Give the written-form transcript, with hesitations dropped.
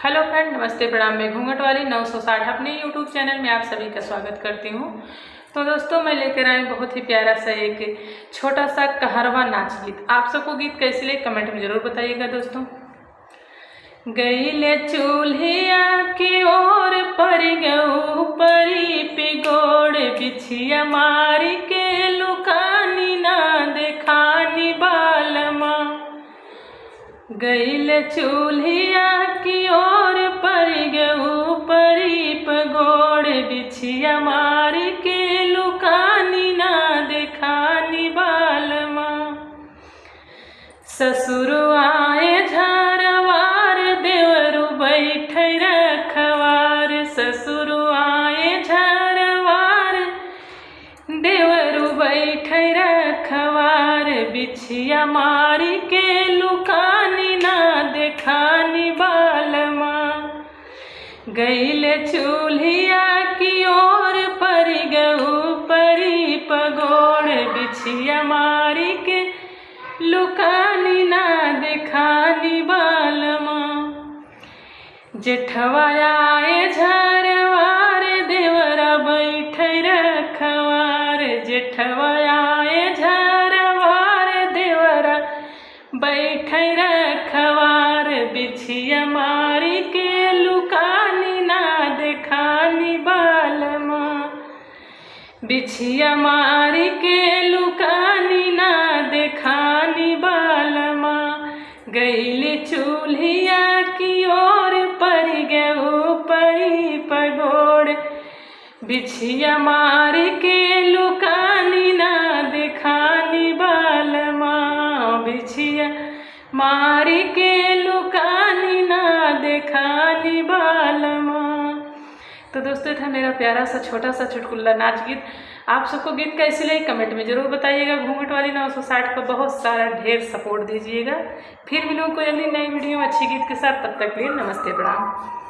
Hello friend, नमस्ते, प्रणाम। मैं घूंघट वाली 960 अपने यूट्यूब चैनल में आप सभी का स्वागत करती हूँ। तो दोस्तों, मैं लेकर आई बहुत ही प्यारा सा एक छोटा सा कहरवा नाच गीत। आप सबको गीत कैसे लगे कमेंट में जरूर बताइएगा दोस्तों। गईले चूल्हिया की ओर पर गऊ परी पे गोड़ बिछिया मारी के लुकानी ना देखानी बालमा। गईले चूल्हिया की ओर पर गऊ परी पे गोड़ बिछिया मारी के लुकानी ना देखानी बालमा। ससुर आए झरवार देवरु बैठे रखवार। ससुर आए झरवार देवरु बैठे रखवार। बिछिया मारी के लुकानी ना देखानी बालमा। गईले चूल्हिया की ओर पर गऊ परी पगोड़ बिछिया मारी के लुकानी ना देखानी बालमा। जेठवा आए झरवार देवरा बैठे रखवार। जेठवा आए झरवार देवरा बैठे रखवार। बिछिया मारी के लुकानी ना देखानी बालमा। बिछिया मारी के लुकानी ना देखानी बालमा। गईले चूल्हिया की ओर पर गऊ परी पगोड़ बिछिया मारी के लुकानी ना देखानी बालमा। बिछिया मारी के लुकानी ना देखानी बालमा। तो दोस्तों, था मेरा प्यारा सा छोटा सा चुटकुल्ला नाच गीत। आप सबको गीत कैसे लगे कमेंट में जरूर बताइएगा। घूंघट वाली 960 को बहुत सारा ढेर सपोर्ट दीजिएगा। फिर मिलूँ कोई अगली नई वीडियो में अच्छी गीत के साथ। तब तक के लिए नमस्ते, प्रणाम।